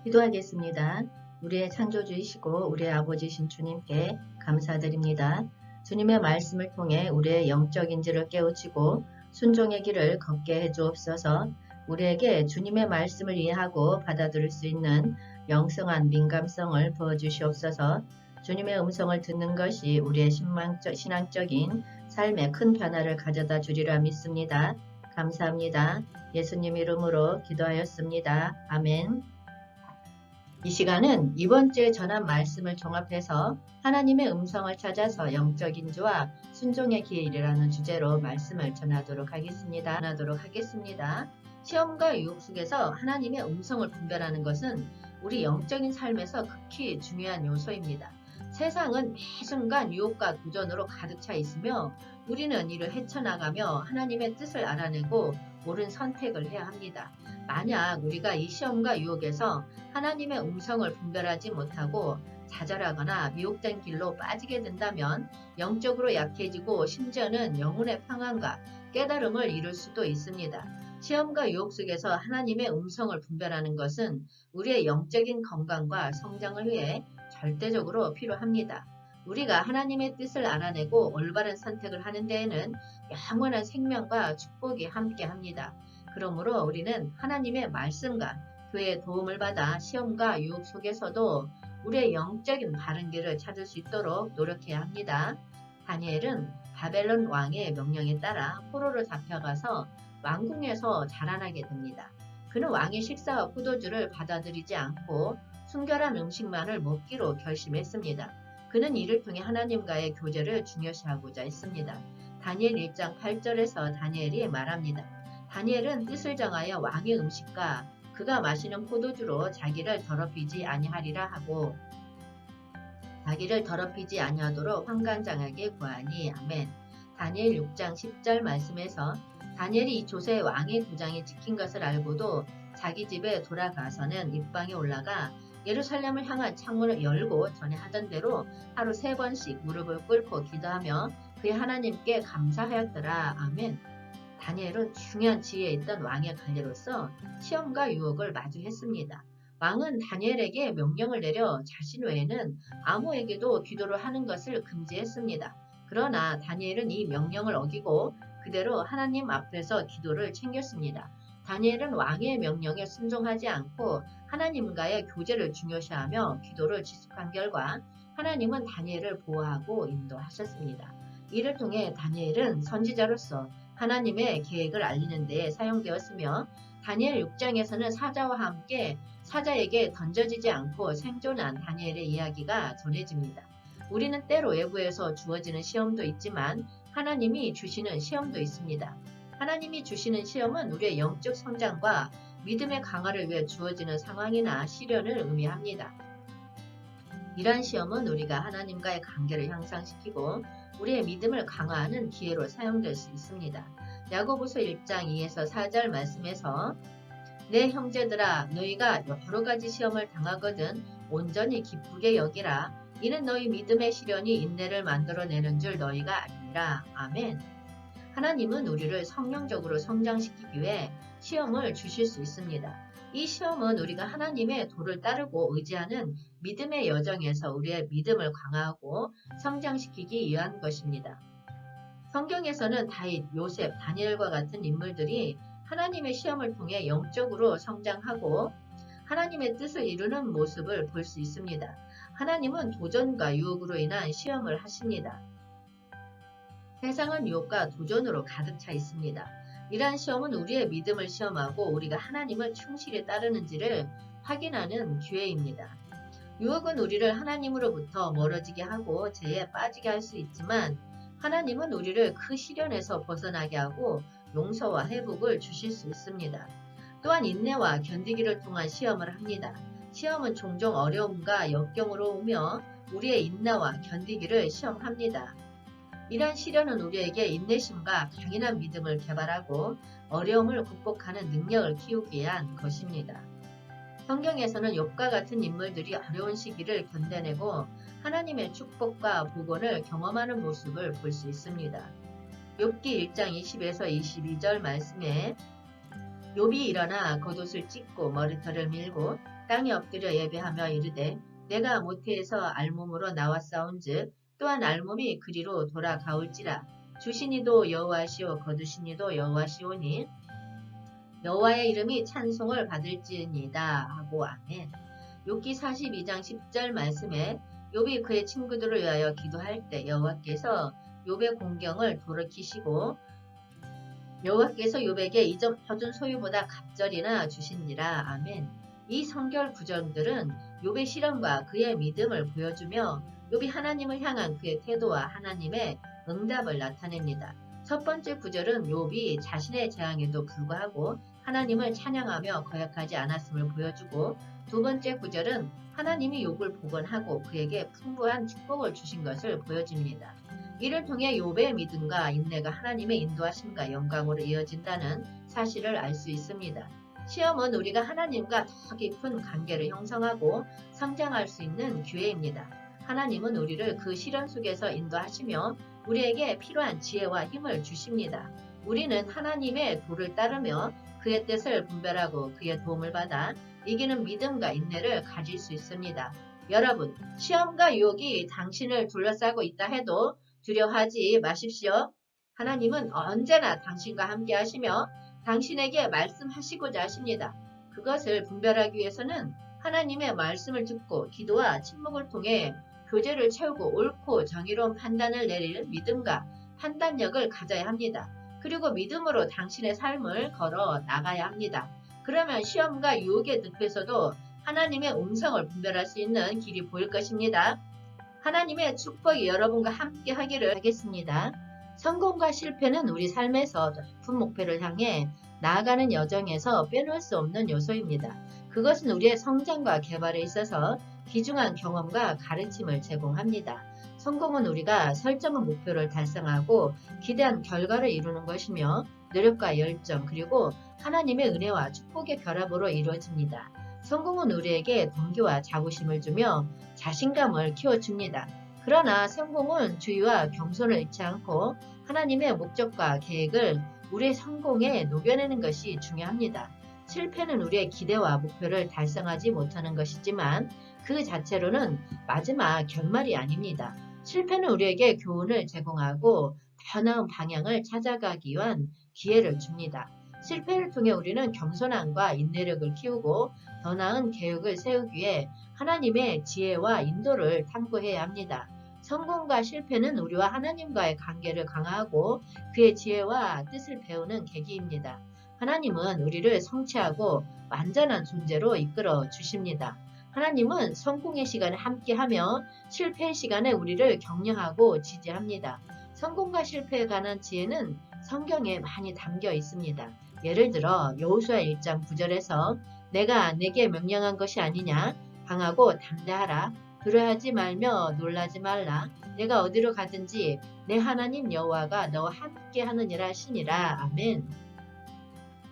기도하겠습니다. 우리의 창조주이시고 우리의 아버지신 주님께 감사드립니다. 주님의 말씀을 통해 우리의 영적 인지를 깨우치고 순종의 길을 걷게 해주옵소서. 우리에게 주님의 말씀을 이해하고 받아들일 수 있는 영성한 민감성을 부어주시옵소서. 주님의 음성을 듣는 것이 우리의 신앙적인 삶에 큰 변화를 가져다 주리라 믿습니다. 감사합니다. 예수님 이름으로 기도하였습니다. 아멘. 이 시간은 이번 주에 전한 말씀을 종합해서 하나님의 음성을 찾아서 영적 인지와 순종의 길이라는 주제로 말씀을 전하도록 하겠습니다. 시험과 유혹 속에서 하나님의 음성을 분별하는 것은 우리 영적인 삶에서 극히 중요한 요소입니다. 세상은 매 순간 유혹과 도전으로 가득 차 있으며 우리는 이를 헤쳐나가며 하나님의 뜻을 알아내고 옳은 선택을 해야 합니다. 만약 우리가 이 시험과 유혹에서 하나님의 음성을 분별하지 못하고 좌절하거나 미혹된 길로 빠지게 된다면 영적으로 약해지고 심지어는 영혼의 평안과 깨달음을 잃을 수도 있습니다. 시험과 유혹 속에서 하나님의 음성을 분별하는 것은 우리의 영적인 건강과 성장을 위해 절대적으로 필요합니다. 우리가 하나님의 뜻을 알아내고 올바른 선택을 하는 데에는 영원한 생명과 축복이 함께합니다. 그러므로 우리는 하나님의 말씀과 그의 도움을 받아 시험과 유혹 속에서도 우리의 영적인 바른 길을 찾을 수 있도록 노력해야 합니다. 다니엘은 바벨론 왕의 명령에 따라 포로로 잡혀가서 왕궁에서 자라나게 됩니다. 그는 왕의 식사와 포도주를 받아들이지 않고 순결한 음식만을 먹기로 결심했습니다. 그는 이를 통해 하나님과의 교제를 중요시하고자 했습니다. 다니엘 1장 8절에서 다니엘이 말합니다. 다니엘은 뜻을 정하여 왕의 음식과 그가 마시는 포도주로 자기를 더럽히지 아니하도록 환관장에게 구하니. 아멘. 다니엘 6장 10절 말씀에서 다니엘이 이 조세 왕의 도장이 찍힌 것을 알고도 자기 집에 돌아가서는 입방에 올라가 예루살렘을 향한 창문을 열고 전에 하던 대로 하루 3번씩 무릎을 꿇고 기도하며 그의 하나님께 감사하였더라. 아멘. 다니엘은 중요한 지위에 있던 왕의 관리로서 시험과 유혹을 마주했습니다. 왕은 다니엘에게 명령을 내려 자신 외에는 아무에게도 기도를 하는 것을 금지했습니다. 그러나 다니엘은 이 명령을 어기고 그대로 하나님 앞에서 기도를 챙겼습니다. 다니엘은 왕의 명령에 순종하지 않고 하나님과의 교제를 중요시하며 기도를 지속한 결과 하나님은 다니엘을 보호하고 인도하셨습니다. 이를 통해 다니엘은 선지자로서 하나님의 계획을 알리는 데 사용되었으며 다니엘 6장에서는 사자와 함께 사자에게 던져지지 않고 생존한 다니엘의 이야기가 전해집니다. 우리는 때로 외부에서 주어지는 시험도 있지만 하나님이 주시는 시험도 있습니다. 하나님이 주시는 시험은 우리의 영적 성장과 믿음의 강화를 위해 주어지는 상황이나 시련을 의미합니다. 이러한 시험은 우리가 하나님과의 관계를 향상시키고 우리의 믿음을 강화하는 기회로 사용될 수 있습니다. 야고보서 1장 2에서 4절 말씀에서 내 형제들아 너희가 여러 가지 시험을 당하거든 온전히 기쁘게 여기라. 이는 너희 믿음의 시련이 인내를 만들어내는 줄 너희가 아니라. 아멘. 하나님은 우리를 성령적으로 성장시키기 위해 시험을 주실 수 있습니다. 이 시험은 우리가 하나님의 도를 따르고 의지하는 믿음의 여정에서 우리의 믿음을 강화하고 성장시키기 위한 것입니다. 성경에서는 다윗, 요셉, 다니엘과 같은 인물들이 하나님의 시험을 통해 영적으로 성장하고 하나님의 뜻을 이루는 모습을 볼 수 있습니다. 하나님은 도전과 유혹으로 인한 시험을 하십니다. 세상은 유혹과 도전으로 가득 차 있습니다. 이러한 시험은 우리의 믿음을 시험하고 우리가 하나님을 충실히 따르는지를 확인하는 기회입니다. 유혹은 우리를 하나님으로부터 멀어지게 하고 죄에 빠지게 할 수 있지만 하나님은 우리를 그 시련에서 벗어나게 하고 용서와 회복을 주실 수 있습니다. 또한 인내와 견디기를 통한 시험을 합니다. 시험은 종종 어려움과 역경으로 오며 우리의 인내와 견디기를 시험합니다. 이러한 시련은 우리에게 인내심과 강인한 믿음을 개발하고 어려움을 극복하는 능력을 키우기 위한 것입니다. 성경에서는 욥과 같은 인물들이 어려운 시기를 견뎌내고 하나님의 축복과 복원을 경험하는 모습을 볼 수 있습니다. 욥기 1장 20에서 22절 말씀에 욥이 일어나 겉옷을 찢고 머리털을 밀고 땅에 엎드려 예배하며 이르되 내가 모태에서 알몸으로 나왔사온즉 또한 알몸이 그리로 돌아가올지라. 주시니도 여호와시오 거두시니도 여호와시오니 여호와의 이름이 찬송을 받을지니이다 하고 아멘. 욥기 42장 10절 말씀에 욥이 그의 친구들을 위하여 기도할 때 여호와께서 욥의 공경을 돌이키시고 여호와께서 욥에게 잊어준 소유보다 갑절이나 주신지라. 아멘. 이 성결 구절들은 욥의 실험과 그의 믿음을 보여주며 욥이 하나님을 향한 그의 태도와 하나님의 응답을 나타냅니다. 첫 번째 구절은 욥이 자신의 재앙에도 불구하고 하나님을 찬양하며 거역하지 않았음을 보여주고, 두 번째 구절은 하나님이 욥을 복원하고 그에게 풍부한 축복을 주신 것을 보여줍니다. 이를 통해 욥의 믿음과 인내가 하나님의 인도하심과 영광으로 이어진다는 사실을 알 수 있습니다. 시험은 우리가 하나님과 더 깊은 관계를 형성하고 성장할 수 있는 기회입니다. 하나님은 우리를 그 시련 속에서 인도하시며 우리에게 필요한 지혜와 힘을 주십니다. 우리는 하나님의 도를 따르며 그의 뜻을 분별하고 그의 도움을 받아 이기는 믿음과 인내를 가질 수 있습니다. 여러분, 시험과 유혹이 당신을 둘러싸고 있다 해도 두려워하지 마십시오. 하나님은 언제나 당신과 함께 하시며 당신에게 말씀하시고자 하십니다. 그것을 분별하기 위해서는 하나님의 말씀을 듣고 기도와 침묵을 통해 교제를 채우고 옳고 정의로운 판단을 내릴 믿음과 판단력을 가져야 합니다. 그리고 믿음으로 당신의 삶을 걸어 나가야 합니다. 그러면 시험과 유혹의 늪에서도 하나님의 음성을 분별할 수 있는 길이 보일 것입니다. 하나님의 축복이 여러분과 함께 하기를 하겠습니다. 성공과 실패는 우리 삶에서 높은 목표를 향해 나아가는 여정에서 빼놓을 수 없는 요소입니다. 그것은 우리의 성장과 개발에 있어서 귀중한 경험과 가르침을 제공합니다. 성공은 우리가 설정한 목표를 달성하고 기대한 결과를 이루는 것이며 노력과 열정 그리고 하나님의 은혜와 축복의 결합으로 이루어집니다. 성공은 우리에게 동기와 자부심을 주며 자신감을 키워줍니다. 그러나 성공은 주의와 겸손을 잃지 않고 하나님의 목적과 계획을 우리의 성공에 녹여내는 것이 중요합니다. 실패는 우리의 기대와 목표를 달성하지 못하는 것이지만 그 자체로는 마지막 결말이 아닙니다. 실패는 우리에게 교훈을 제공하고 더 나은 방향을 찾아가기 위한 기회를 줍니다. 실패를 통해 우리는 겸손함과 인내력을 키우고 더 나은 계획을 세우기 위해 하나님의 지혜와 인도를 탐구해야 합니다. 성공과 실패는 우리와 하나님과의 관계를 강화하고 그의 지혜와 뜻을 배우는 계기입니다. 하나님은 우리를 성취하고 완전한 존재로 이끌어 주십니다. 하나님은 성공의 시간에 함께하며 실패의 시간에 우리를 격려하고 지지합니다. 성공과 실패에 관한 지혜는 성경에 많이 담겨 있습니다. 예를 들어 여호수아 1장 9절에서 내가 내게 명령한 것이 아니냐 강하고 담대하라 두려워하지 말며 놀라지 말라 내가 어디로 가든지 내 하나님 여호와가 너와 함께 하느니라 하시니라. 아멘.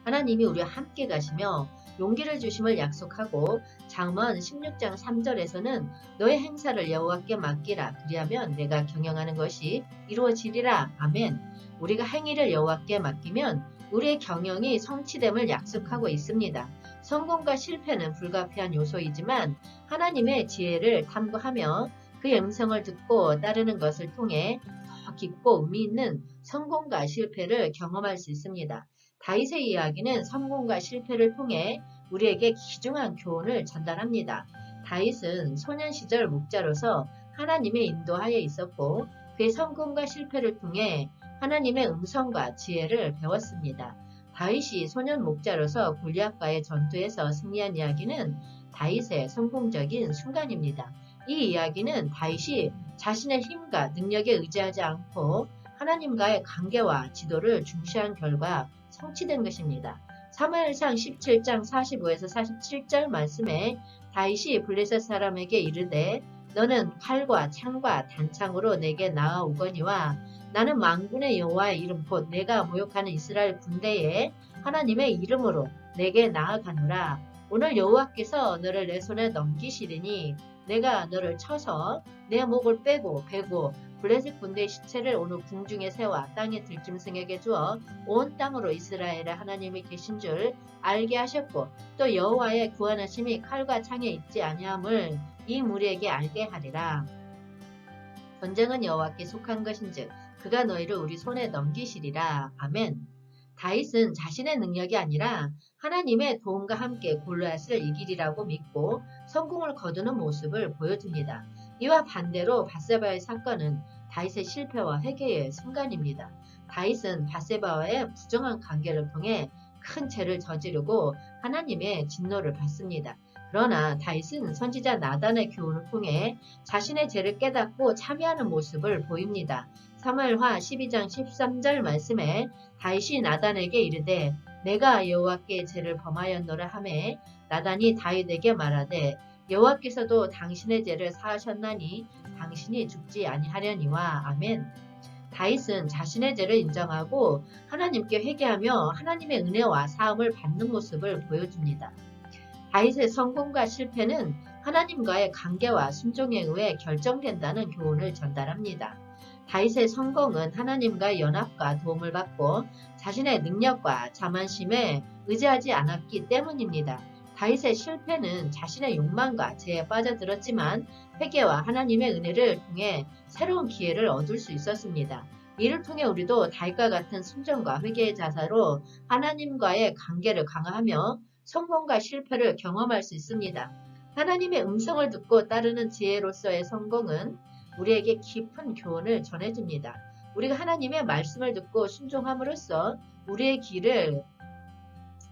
하나님이 우리와 함께 가시며 용기를 주심을 약속하고 잠언 16장 3절에서는 너의 행사를 여호와께 맡기라 그리하면 내가 경영하는 것이 이루어지리라. 아멘. 우리가 행위를 여호와께 맡기면 우리의 경영이 성취됨을 약속하고 있습니다. 성공과 실패는 불가피한 요소이지만 하나님의 지혜를 탐구하며 그의 음성을 듣고 따르는 것을 통해 더 깊고 의미 있는 성공과 실패를 경험할 수 있습니다. 다윗의 이야기는 성공과 실패를 통해 우리에게 귀중한 교훈을 전달합니다. 다윗은 소년 시절 목자로서 하나님의 인도하에 있었고 그의 성공과 실패를 통해 하나님의 음성과 지혜를 배웠습니다. 다윗이 소년 목자로서 골리앗과의 전투에서 승리한 이야기는 다윗의 성공적인 순간입니다. 이 이야기는 다윗이 자신의 힘과 능력에 의지하지 않고 하나님과의 관계와 지도를 중시한 결과 성취된 것입니다. 사무엘상 17장 45에서 47절 말씀에 다윗이 블레셋 사람에게 이르되 너는 칼과 창과 단창으로 내게 나아오거니와 나는 만군의 여호와의 이름 곧 내가 모욕하는 이스라엘 군대의 하나님의 이름으로 내게 나아가노라. 오늘 여호와께서 너를 내 손에 넘기시리니 내가 너를 쳐서 내 목을 빼고 베고 블레셋 군대의 시체를 오늘 궁중에 세워 땅의 들짐승에게 주어 온 땅으로 이스라엘의 하나님이 계신 줄 알게 하셨고 또 여호와의 구원하심이 칼과 창에 있지 아니함을 이 무리에게 알게 하리라. 전쟁은 여호와께 속한 것인즉 그가 너희를 우리 손에 넘기시리라. 아멘. 다윗은 자신의 능력이 아니라 하나님의 도움과 함께 골리앗을 이기리라고 믿고 성공을 거두는 모습을 보여줍니다. 이와 반대로 밧세바의 사건은 다윗의 실패와 회개의 순간입니다. 다윗은 밧세바와의 부정한 관계를 통해 큰 죄를 저지르고 하나님의 진노를 받습니다. 그러나 다윗은 선지자 나단의 교훈을 통해 자신의 죄를 깨닫고 참여하는 모습을 보입니다. 사무엘하 12장 13절 말씀에 다윗이 나단에게 이르되 내가 여호와께 죄를 범하였노라 하매 나단이 다윗에게 말하되 여호와께서도 당신의 죄를 사하셨나니 당신이 죽지 아니하려니와. 아멘. 다윗은 자신의 죄를 인정하고 하나님께 회개하며 하나님의 은혜와 사함을 받는 모습을 보여줍니다. 다윗의 성공과 실패는 하나님과의 관계와 순종에 의해 결정된다는 교훈을 전달합니다. 다윗의 성공은 하나님과의 연합과 도움을 받고 자신의 능력과 자만심에 의지하지 않았기 때문입니다. 다윗의 실패는 자신의 욕망과 죄에 빠져들었지만 회개와 하나님의 은혜를 통해 새로운 기회를 얻을 수 있었습니다. 이를 통해 우리도 다윗과 같은 순종과 회개의 자세로 하나님과의 관계를 강화하며 성공과 실패를 경험할 수 있습니다. 하나님의 음성을 듣고 따르는 지혜로서의 성공은 우리에게 깊은 교훈을 전해줍니다. 우리가 하나님의 말씀을 듣고 순종함으로써 우리의 길을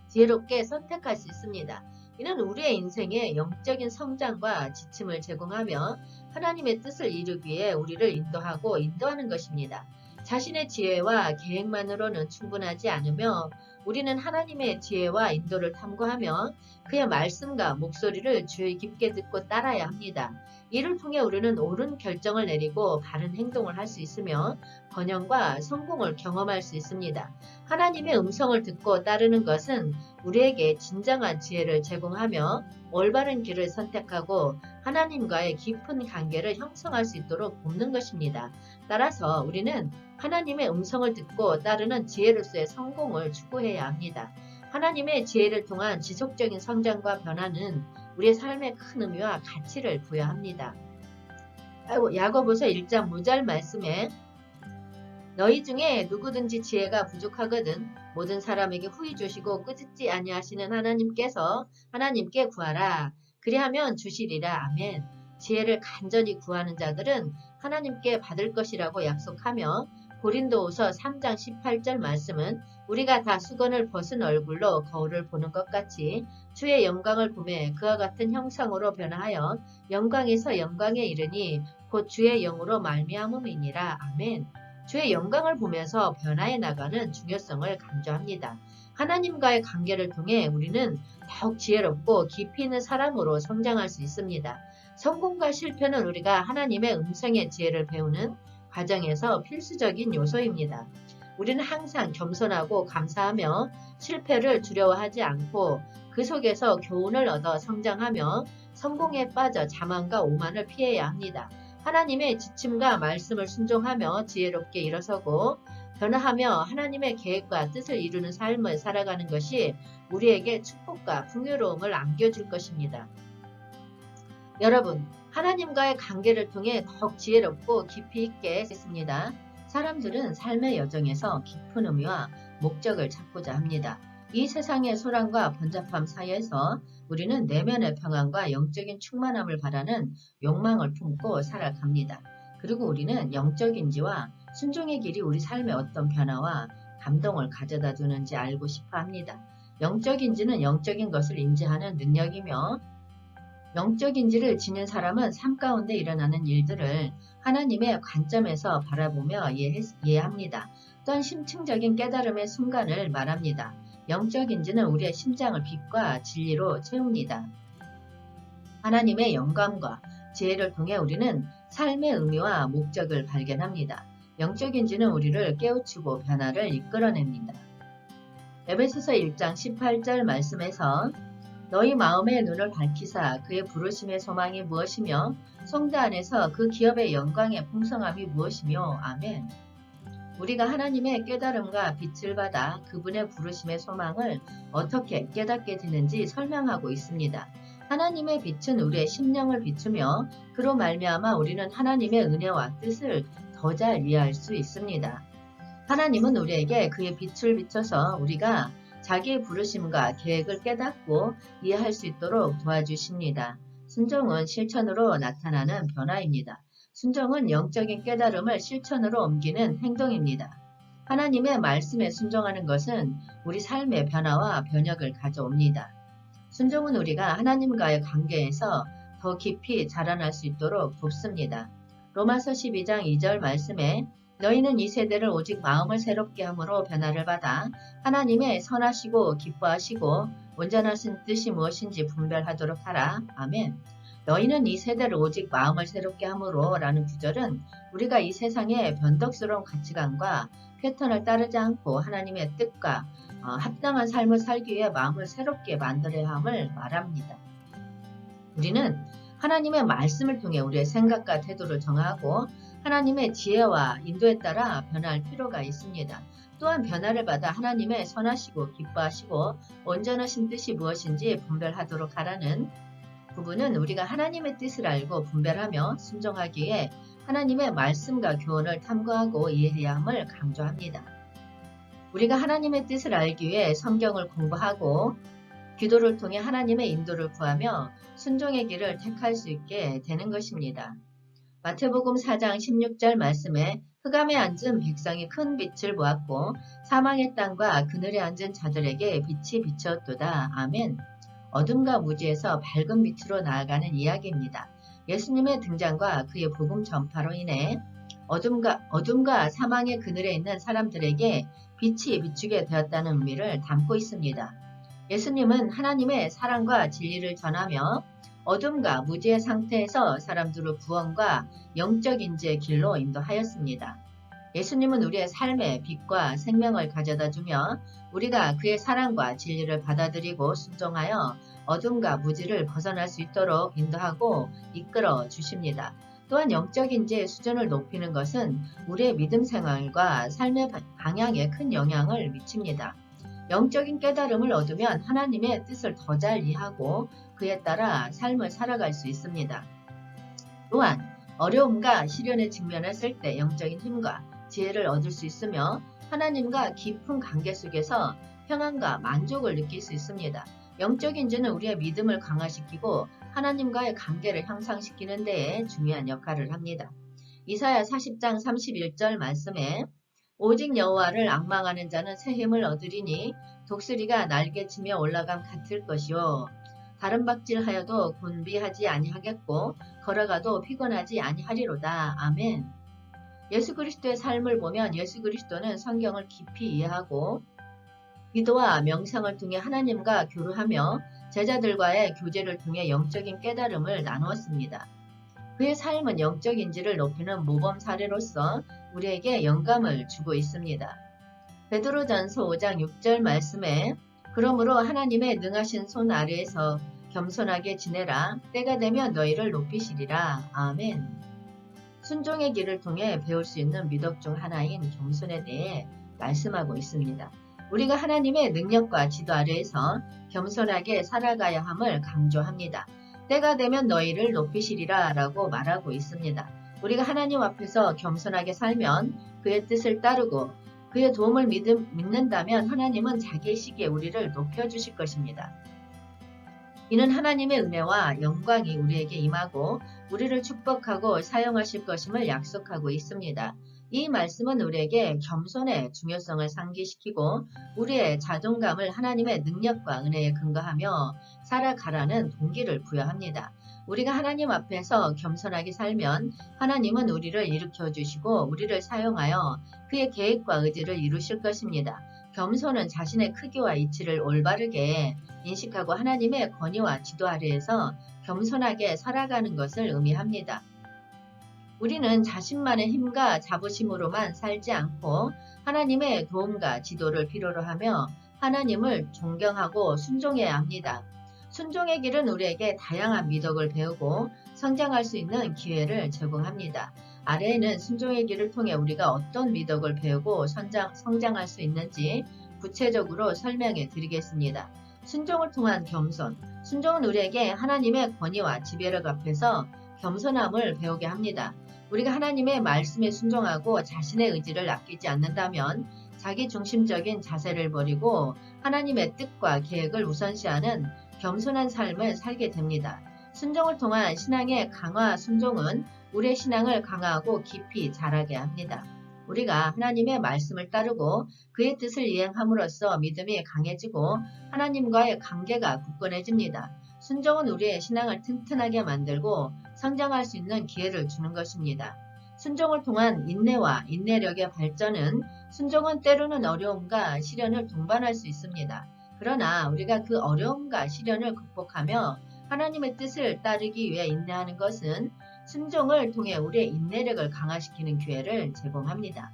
지혜롭게 선택할 수 있습니다. 이는 우리의 인생에 영적인 성장과 지침을 제공하며 하나님의 뜻을 이루기 위해 우리를 인도하고 인도하는 것입니다. 자신의 지혜와 계획만으로는 충분하지 않으며 우리는 하나님의 지혜와 인도를 탐구하며 그의 말씀과 목소리를 주의 깊게 듣고 따라야 합니다. 이를 통해 우리는 옳은 결정을 내리고 바른 행동을 할 수 있으며 번영과 성공을 경험할 수 있습니다. 하나님의 음성을 듣고 따르는 것은 우리에게 진정한 지혜를 제공하며 올바른 길을 선택하고 하나님과의 깊은 관계를 형성할 수 있도록 돕는 것입니다. 따라서 우리는 하나님의 음성을 듣고 따르는 지혜로서의 성공을 추구해야 합니다. 하나님의 지혜를 통한 지속적인 성장과 변화는 우리의 삶에 큰 의미와 가치를 부여합니다. 야고보서 1장 5절 말씀에 너희 중에 누구든지 지혜가 부족하거든 모든 사람에게 후히 주시고 꾸짖지 아니하시는 하나님께 구하라. 그리하면 주시리라. 아멘. 지혜를 간절히 구하는 자들은 하나님께 받을 것이라고 약속하며 고린도후서 3장 18절 말씀은 우리가 다 수건을 벗은 얼굴로 거울을 보는 것 같이 주의 영광을 보매 그와 같은 형상으로 변화하여 영광에서 영광에 이르니 곧 주의 영으로 말미암음이니라. 아멘. 주의 영광을 보면서 변화해 나가는 중요성을 강조합니다. 하나님과의 관계를 통해 우리는 더욱 지혜롭고 깊이 있는 사람으로 성장할 수 있습니다. 성공과 실패는 우리가 하나님의 음성의 지혜를 배우는 과정에서 필수적인 요소입니다. 우리는 항상 겸손하고 감사하며 실패를 두려워하지 않고 그 속에서 교훈을 얻어 성장하며 성공에 빠져 자만과 오만을 피해야 합니다. 하나님의 지침과 말씀을 순종하며 지혜롭게 일어서고 변화하며 하나님의 계획과 뜻을 이루는 삶을 살아가는 것이 우리에게 축복과 풍요로움을 안겨줄 것입니다. 여러분, 하나님과의 관계를 통해 더욱 지혜롭고 깊이 있게 했습니다. 사람들은 삶의 여정에서 깊은 의미와 목적을 찾고자 합니다. 이 세상의 소란과 번잡함 사이에서 우리는 내면의 평안과 영적인 충만함을 바라는 욕망을 품고 살아갑니다. 그리고 우리는 영적인지와 순종의 길이 우리 삶에 어떤 변화와 감동을 가져다 주는지 알고 싶어 합니다. 영적인지는 영적인 것을 인지하는 능력이며 영적인지를 지닌 사람은 삶 가운데 일어나는 일들을 하나님의 관점에서 바라보며 이해합니다. 또한 심층적인 깨달음의 순간을 말합니다. 영적인지는 우리의 심장을 빛과 진리로 채웁니다. 하나님의 영감과 지혜를 통해 우리는 삶의 의미와 목적을 발견합니다. 영적인지는 우리를 깨우치고 변화를 이끌어냅니다. 에베소서 1장 18절 말씀에서 너희 마음의 눈을 밝히사 그의 부르심의 소망이 무엇이며 성도 안에서 그 기업의 영광의 풍성함이 무엇이며. 아멘. 우리가 하나님의 깨달음과 빛을 받아 그분의 부르심의 소망을 어떻게 깨닫게 되는지 설명하고 있습니다. 하나님의 빛은 우리의 심령을 비추며 그로 말미암아 우리는 하나님의 은혜와 뜻을 더 잘 이해할 수 있습니다. 하나님은 우리에게 그의 빛을 비춰서 우리가 자기의 부르심과 계획을 깨닫고 이해할 수 있도록 도와주십니다. 순종은 실천으로 나타나는 변화입니다. 순종은 영적인 깨달음을 실천으로 옮기는 행동입니다. 하나님의 말씀에 순종하는 것은 우리 삶의 변화와 변혁을 가져옵니다. 순종은 우리가 하나님과의 관계에서 더 깊이 자라날 수 있도록 돕습니다. 로마서 12장 2절 말씀에 너희는 이 세대를 오직 마음을 새롭게 함으로 변화를 받아 하나님의 선하시고 기뻐하시고 온전하신 뜻이 무엇인지 분별하도록 하라. 아멘. 너희는 이 세대를 오직 마음을 새롭게 함으로 라는 구절은 우리가 이 세상의 변덕스러운 가치관과 패턴을 따르지 않고 하나님의 뜻과 합당한 삶을 살기 위해 마음을 새롭게 만들어야 함을 말합니다. 우리는 하나님의 말씀을 통해 우리의 생각과 태도를 정하고 하나님의 지혜와 인도에 따라 변할 필요가 있습니다. 또한 변화를 받아 하나님의 선하시고 기뻐하시고 온전하신 뜻이 무엇인지 분별하도록 하라는 부분은 우리가 하나님의 뜻을 알고 분별하며 순종하기에 하나님의 말씀과 교훈을 탐구하고 이해해야 함을 강조합니다. 우리가 하나님의 뜻을 알기 위해 성경을 공부하고 기도를 통해 하나님의 인도를 구하며 순종의 길을 택할 수 있게 되는 것입니다. 마태복음 4장 16절 말씀에 흑암에 앉은 백성이 큰 빛을 보았고 사망의 땅과 그늘에 앉은 자들에게 빛이 비쳤도다. 아멘. 어둠과 무지에서 밝은 빛으로 나아가는 이야기입니다. 예수님의 등장과 그의 복음 전파로 인해 어둠과 사망의 그늘에 있는 사람들에게 빛이 비추게 되었다는 의미를 담고 있습니다. 예수님은 하나님의 사랑과 진리를 전하며 어둠과 무지의 상태에서 사람들을 구원과 영적 인지의 길로 인도하였습니다. 예수님은 우리의 삶에 빛과 생명을 가져다 주며 우리가 그의 사랑과 진리를 받아들이고 순종하여 어둠과 무지를 벗어날 수 있도록 인도하고 이끌어 주십니다. 또한 영적 인지의 수준을 높이는 것은 우리의 믿음 생활과 삶의 방향에 큰 영향을 미칩니다. 영적인 깨달음을 얻으면 하나님의 뜻을 더 잘 이해하고 그에 따라 삶을 살아갈 수 있습니다. 또한 어려움과 시련에 직면했을 때 영적인 힘과 지혜를 얻을 수 있으며 하나님과 깊은 관계 속에서 평안과 만족을 느낄 수 있습니다. 영적 인지는 우리의 믿음을 강화시키고 하나님과의 관계를 향상시키는 데에 중요한 역할을 합니다. 이사야 40장 31절 말씀에 오직 여호와를 앙망하는 자는 새 힘을 얻으리니 독수리가 날개치며 올라감 같을 것이요 다른 박질하여도 곤비하지 아니하겠고 걸어가도 피곤하지 아니하리로다. 아멘. 예수 그리스도의 삶을 보면 예수 그리스도는 성경을 깊이 이해하고 기도와 명상을 통해 하나님과 교류하며 제자들과의 교제를 통해 영적인 깨달음을 나누었습니다. 그의 삶은 영적 인지를 높이는 모범 사례로서 우리에게 영감을 주고 있습니다. 베드로전서 5장 6절 말씀에 그러므로 하나님의 능하신 손 아래에서 겸손하게 지내라. 때가 되면 너희를 높이시리라. 아멘. 순종의 길을 통해 배울 수 있는 미덕 중 하나인 겸손에 대해 말씀하고 있습니다. 우리가 하나님의 능력과 지도 아래에서 겸손하게 살아가야 함을 강조합니다. 때가 되면 너희를 높이시리라 라고 말하고 있습니다. 우리가 하나님 앞에서 겸손하게 살면 그의 뜻을 따르고 그의 도움을 믿는다면 하나님은 자기의 시기에 우리를 높여주실 것입니다. 이는 하나님의 은혜와 영광이 우리에게 임하고 우리를 축복하고 사용하실 것임을 약속하고 있습니다. 이 말씀은 우리에게 겸손의 중요성을 상기시키고 우리의 자존감을 하나님의 능력과 은혜에 근거하며 살아가라는 동기를 부여합니다. 우리가 하나님 앞에서 겸손하게 살면 하나님은 우리를 일으켜 주시고 우리를 사용하여 그의 계획과 의지를 이루실 것입니다. 겸손은 자신의 크기와 이치를 올바르게 인식하고 하나님의 권위와 지도 아래에서 겸손하게 살아가는 것을 의미합니다. 우리는 자신만의 힘과 자부심으로만 살지 않고 하나님의 도움과 지도를 필요로 하며 하나님을 존경하고 순종해야 합니다. 순종의 길은 우리에게 다양한 미덕을 배우고 성장할 수 있는 기회를 제공합니다. 아래에는 순종의 길을 통해 우리가 어떤 미덕을 배우고 성장할 수 있는지 구체적으로 설명해 드리겠습니다. 순종을 통한 겸손. 순종은 우리에게 하나님의 권위와 지배력 앞에서 겸손함을 배우게 합니다. 우리가 하나님의 말씀에 순종하고 자신의 의지를 아끼지 않는다면 자기 중심적인 자세를 버리고 하나님의 뜻과 계획을 우선시하는 겸손한 삶을 살게 됩니다. 순종을 통한 신앙의 강화 순종은 우리의 신앙을 강화하고 깊이 자라게 합니다. 우리가 하나님의 말씀을 따르고 그의 뜻을 이행함으로써 믿음이 강해지고 하나님과의 관계가 굳건해집니다. 순종은 우리의 신앙을 튼튼하게 만들고 성장할 수 있는 기회를 주는 것입니다. 순종을 통한 인내와 인내력의 발전은 순종은 때로는 어려움과 시련을 동반할 수 있습니다. 그러나 우리가 그 어려움과 시련을 극복하며 하나님의 뜻을 따르기 위해 인내하는 것은 순종을 통해 우리의 인내력을 강화시키는 기회를 제공합니다.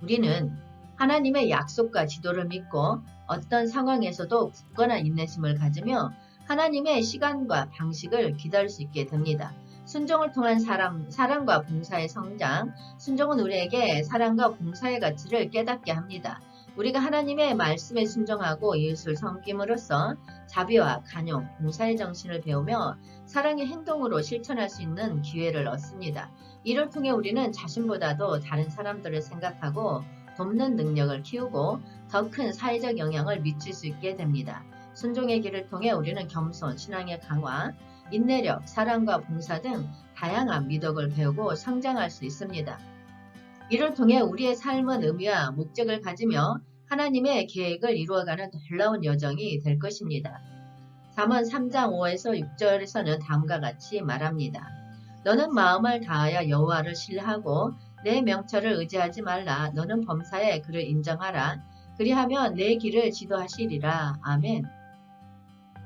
우리는 하나님의 약속과 지도를 믿고 어떤 상황에서도 굳건한 인내심을 가지며 하나님의 시간과 방식을 기다릴 수 있게 됩니다. 순종을 통한 사랑과 봉사의 성장, 순종은 우리에게 사랑과 봉사의 가치를 깨닫게 합니다. 우리가 하나님의 말씀에 순종하고 이웃을 섬김으로써 자비와 간용, 봉사의 정신을 배우며 사랑의 행동으로 실천할 수 있는 기회를 얻습니다. 이를 통해 우리는 자신보다도 다른 사람들을 생각하고 돕는 능력을 키우고 더 큰 사회적 영향을 미칠 수 있게 됩니다. 순종의 길을 통해 우리는 겸손, 신앙의 강화, 인내력, 사랑과 봉사 등 다양한 미덕을 배우고 성장할 수 있습니다. 이를 통해 우리의 삶은 의미와 목적을 가지며 하나님의 계획을 이루어가는 놀라운 여정이 될 것입니다. 잠언 3장 5에서 6절에서는 다음과 같이 말합니다. 너는 마음을 다하여 여호와를 신뢰하고 내 명철을 의지하지 말라. 너는 범사에 그를 인정하라. 그리하면 내 길을 지도하시리라. 아멘.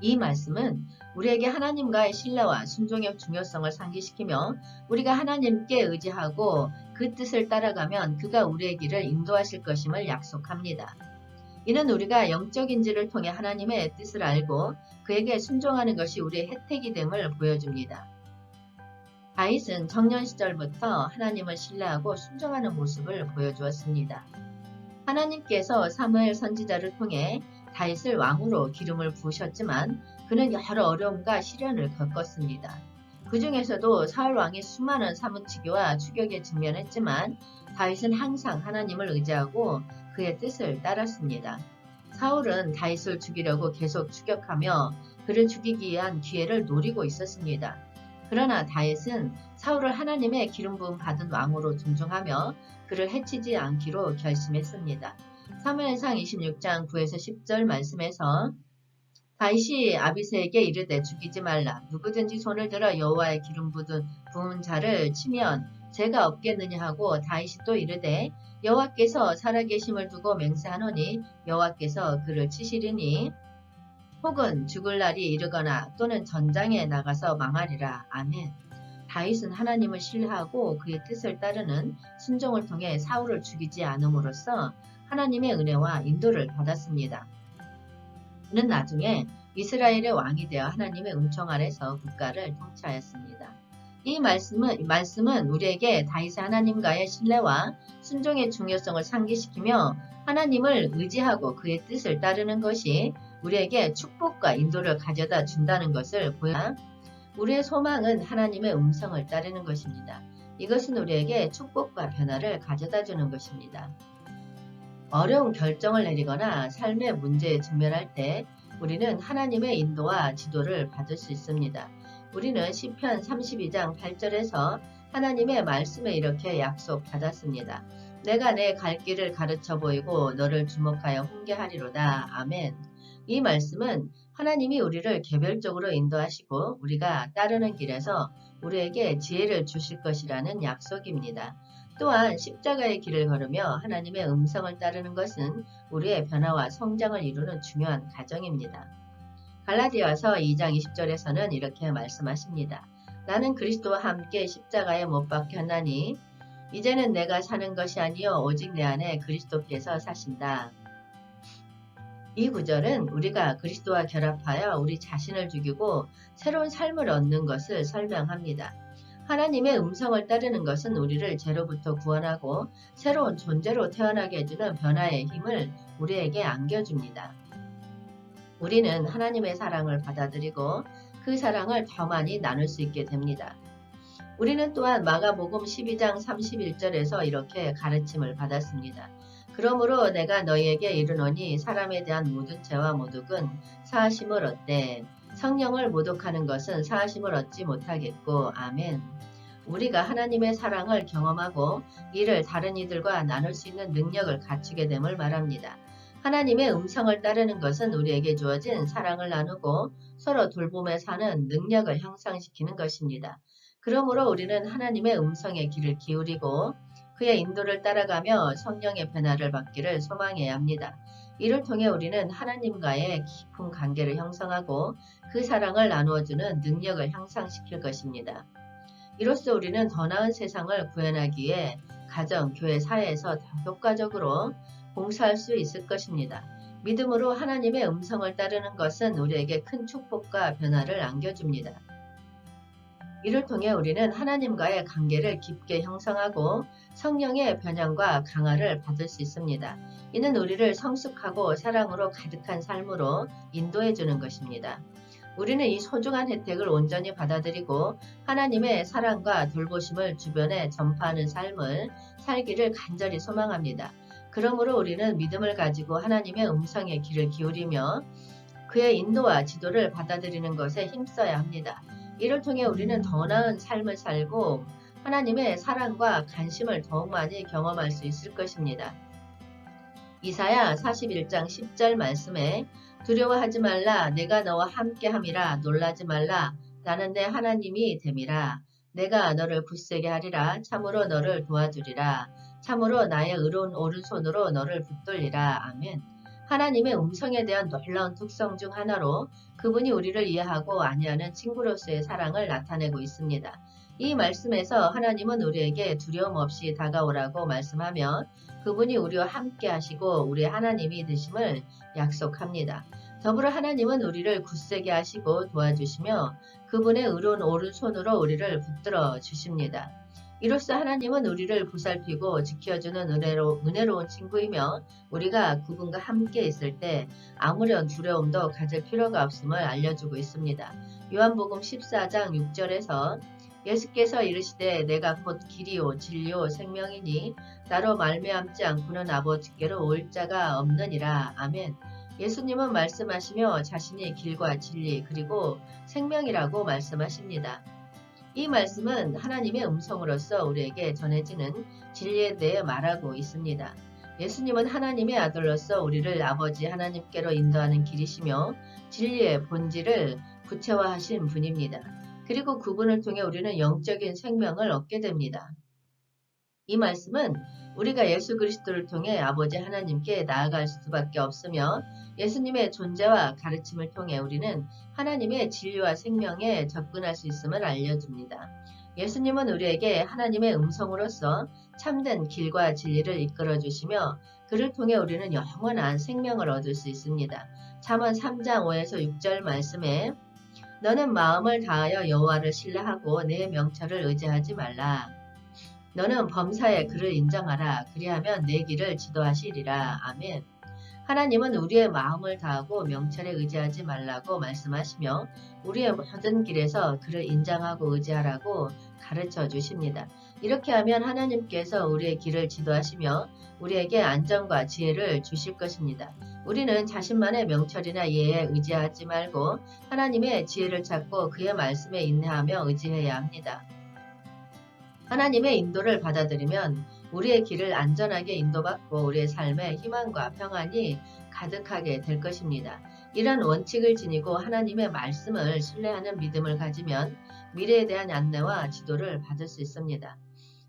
이 말씀은 우리에게 하나님과의 신뢰와 순종의 중요성을 상기시키며 우리가 하나님께 의지하고 그 뜻을 따라가면 그가 우리의 길을 인도하실 것임을 약속합니다. 이는 우리가 영적 인지를 통해 하나님의 뜻을 알고 그에게 순종하는 것이 우리의 혜택이 됨을 보여줍니다. 다윗은 청년 시절부터 하나님을 신뢰하고 순종하는 모습을 보여주었습니다. 하나님께서 사무엘 선지자를 통해 다윗을 왕으로 기름을 부으셨지만 그는 여러 어려움과 시련을 겪었습니다. 그 중에서도 사울 왕이 수많은 사무치기와 추격에 직면했지만 다윗은 항상 하나님을 의지하고 그의 뜻을 따랐습니다. 사울은 다윗을 죽이려고 계속 추격하며 그를 죽이기 위한 기회를 노리고 있었습니다. 그러나 다윗은 사울을 하나님의 기름 부음 받은 왕으로 존중하며 그를 해치지 않기로 결심했습니다. 사무엘상 26장 9에서 10절 말씀에서 다윗이 아비새에게 이르되 죽이지 말라. 누구든지 손을 들어 여호와의 기름 부은 자를 치면 죄가 없겠느냐 하고 다윗이 또 이르되 여호와께서 살아계심을 두고 맹세하노니 여호와께서 그를 치시리니 혹은 죽을 날이 이르거나 또는 전장에 나가서 망하리라. 아멘. 다윗은 하나님을 신뢰하고 그의 뜻을 따르는 순종을 통해 사울을 죽이지 않음으로써 하나님의 은혜와 인도를 받았습니다. 그는 나중에 이스라엘의 왕이 되어 하나님의 은총 아래서 국가를 통치하였습니다. 이 말씀은 우리에게 다윗의 하나님과의 신뢰와 순종의 중요성을 상기시키며 하나님을 의지하고 그의 뜻을 따르는 것이 우리에게 축복과 인도를 가져다 준다는 것을 보여줍니다. 우리의 소망은 하나님의 음성을 따르는 것입니다. 이것은 우리에게 축복과 변화를 가져다 주는 것입니다. 어려운 결정을 내리거나 삶의 문제에 직면할 때 우리는 하나님의 인도와 지도를 받을 수 있습니다. 우리는 시편 32장 8절에서 하나님의 말씀에 이렇게 약속받았습니다. 내가 내 갈 길을 가르쳐 보이고 너를 주목하여 훈계하리로다. 아멘. 이 말씀은 하나님이 우리를 개별적으로 인도하시고 우리가 따르는 길에서 우리에게 지혜를 주실 것이라는 약속입니다. 또한 십자가의 길을 걸으며 하나님의 음성을 따르는 것은 우리의 변화와 성장을 이루는 중요한 과정입니다. 갈라디아서 2장 20절에서는 이렇게 말씀하십니다. 나는 그리스도와 함께 십자가에 못 박혔나니 이제는 내가 사는 것이 아니요 오직 내 안에 그리스도께서 사신다. 이 구절은 우리가 그리스도와 결합하여 우리 자신을 죽이고 새로운 삶을 얻는 것을 설명합니다. 하나님의 음성을 따르는 것은 우리를 죄로부터 구원하고 새로운 존재로 태어나게 해주는 변화의 힘을 우리에게 안겨줍니다. 우리는 하나님의 사랑을 받아들이고 그 사랑을 더 많이 나눌 수 있게 됩니다. 우리는 또한 마가복음 12장 31절에서 이렇게 가르침을 받았습니다. 그러므로 내가 너희에게 이르노니 사람에 대한 모든 죄와 모독은 사하심을 얻되 성령을 모독하는 것은 사하심을 얻지 못하겠고. 아멘. 우리가 하나님의 사랑을 경험하고 이를 다른 이들과 나눌 수 있는 능력을 갖추게 됨을 말합니다. 하나님의 음성을 따르는 것은 우리에게 주어진 사랑을 나누고 서로 돌봄에 사는 능력을 향상시키는 것입니다. 그러므로 우리는 하나님의 음성에 귀를 기울이고 그의 인도를 따라가며 성령의 변화를 받기를 소망해야 합니다. 이를 통해 우리는 하나님과의 깊은 관계를 형성하고 그 사랑을 나누어주는 능력을 향상시킬 것입니다. 이로써 우리는 더 나은 세상을 구현하기 위해 가정, 교회, 사회에서 더 효과적으로 봉사할 수 있을 것입니다. 믿음으로 하나님의 음성을 따르는 것은 우리에게 큰 축복과 변화를 안겨줍니다. 이를 통해 우리는 하나님과의 관계를 깊게 형성하고 성령의 변형과 강화를 받을 수 있습니다. 이는 우리를 성숙하고 사랑으로 가득한 삶으로 인도해 주는 것입니다. 우리는 이 소중한 혜택을 온전히 받아들이고 하나님의 사랑과 돌보심을 주변에 전파하는 삶을 살기를 간절히 소망합니다. 그러므로 우리는 믿음을 가지고 하나님의 음성에 귀를 기울이며 그의 인도와 지도를 받아들이는 것에 힘써야 합니다. 이를 통해 우리는 더 나은 삶을 살고 하나님의 사랑과 관심을 더욱 많이 경험할 수 있을 것입니다. 이사야 41장 10절 말씀에 두려워하지 말라 내가 너와 함께함이라 놀라지 말라 나는 내 하나님이 됨이라 내가 너를 굳세게 하리라 참으로 너를 도와주리라 참으로 나의 의로운 오른손으로 너를 붙들리라. 아멘. 하나님의 음성에 대한 놀라운 특성 중 하나로 그분이 우리를 이해하고 안위하는 친구로서의 사랑을 나타내고 있습니다. 이 말씀에서 하나님은 우리에게 두려움 없이 다가오라고 말씀하며 그분이 우리와 함께 하시고 우리의 하나님이 되심을 약속합니다. 더불어 하나님은 우리를 굳세게 하시고 도와주시며 그분의 의로운 오른손으로 우리를 붙들어 주십니다. 이로써 하나님은 우리를 보살피고 지켜주는 은혜로운 친구이며 우리가 그분과 함께 있을 때 아무런 두려움도 가질 필요가 없음을 알려주고 있습니다. 요한복음 14장 6절에서 예수께서 이르시되 내가 곧 길이요 진리요 생명이니 나로 말미암지 않고는 아버지께로 올 자가 없느니라. 아멘. 예수님은 말씀하시며 자신이 길과 진리 그리고 생명이라고 말씀하십니다. 이 말씀은 하나님의 음성으로서 우리에게 전해지는 진리에 대해 말하고 있습니다. 예수님은 하나님의 아들로서 우리를 아버지 하나님께로 인도하는 길이시며 진리의 본질을 구체화하신 분입니다. 그리고 그분을 통해 우리는 영적인 생명을 얻게 됩니다. 이 말씀은 우리가 예수 그리스도를 통해 아버지 하나님께 나아갈 수밖에 없으며 예수님의 존재와 가르침을 통해 우리는 하나님의 진리와 생명에 접근할 수 있음을 알려줍니다. 예수님은 우리에게 하나님의 음성으로서 참된 길과 진리를 이끌어 주시며 그를 통해 우리는 영원한 생명을 얻을 수 있습니다. 잠언 3장 5에서 6절 말씀에 너는 마음을 다하여 여호와를 신뢰하고 내 명철을 의지하지 말라. 너는 범사에 그를 인정하라. 그리하면 내 길을 지도하시리라. 아멘. 하나님은 우리의 마음을 다하고 명철에 의지하지 말라고 말씀하시며 우리의 모든 길에서 그를 인정하고 의지하라고 가르쳐 주십니다. 이렇게 하면 하나님께서 우리의 길을 지도하시며 우리에게 안정과 지혜를 주실 것입니다. 우리는 자신만의 명철이나 이해에 의지하지 말고 하나님의 지혜를 찾고 그의 말씀에 인내하며 의지해야 합니다. 하나님의 인도를 받아들이면 우리의 길을 안전하게 인도받고 우리의 삶에 희망과 평안이 가득하게 될 것입니다. 이런 원칙을 지니고 하나님의 말씀을 신뢰하는 믿음을 가지면 미래에 대한 안내와 지도를 받을 수 있습니다.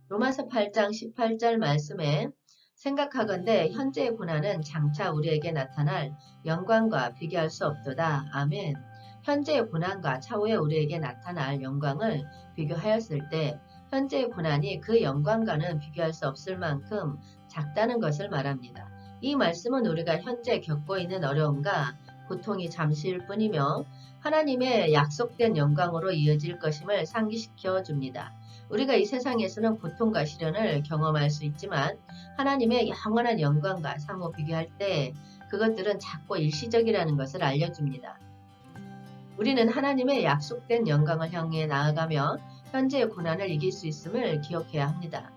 로마서 8장 18절 말씀에 생각하건대 현재의 고난은 장차 우리에게 나타날 영광과 비교할 수 없도다. 아멘. 현재의 고난과 차후에 우리에게 나타날 영광을 비교하였을 때 현재의 고난이 그 영광과는 비교할 수 없을 만큼 작다는 것을 말합니다. 이 말씀은 우리가 현재 겪고 있는 어려움과 고통이 잠시일 뿐이며 하나님의 약속된 영광으로 이어질 것임을 상기시켜 줍니다. 우리가 이 세상에서는 고통과 시련을 경험할 수 있지만 하나님의 영원한 영광과 상호 비교할 때 그것들은 작고 일시적이라는 것을 알려줍니다. 우리는 하나님의 약속된 영광을 향해 나아가며 현재의 고난을 이길 수 있음을 기억해야 합니다.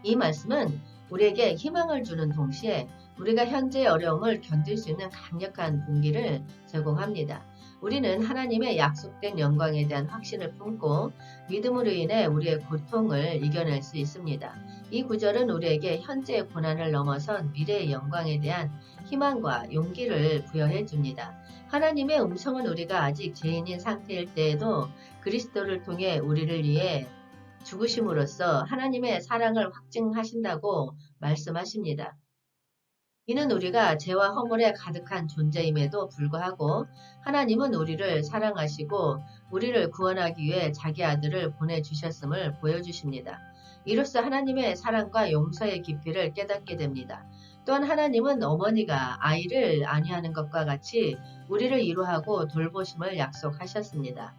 이 말씀은 우리에게 희망을 주는 동시에 우리가 현재의 어려움을 견딜 수 있는 강력한 동기를 제공합니다. 우리는 하나님의 약속된 영광에 대한 확신을 품고 믿음으로 인해 우리의 고통을 이겨낼 수 있습니다. 이 구절은 우리에게 현재의 고난을 넘어선 미래의 영광에 대한 희망과 용기를 부여해 줍니다. 하나님의 음성은 우리가 아직 죄인인 상태일 때에도 그리스도를 통해 우리를 위해 죽으심으로써 하나님의 사랑을 확증하신다고 말씀하십니다. 이는 우리가 죄와 허물에 가득한 존재임에도 불구하고 하나님은 우리를 사랑하시고 우리를 구원하기 위해 자기 아들을 보내주셨음을 보여주십니다. 이로써 하나님의 사랑과 용서의 깊이를 깨닫게 됩니다. 또한 하나님은 어머니가 아이를 안위하는 것과 같이 우리를 위로하고 돌보심을 약속하셨습니다.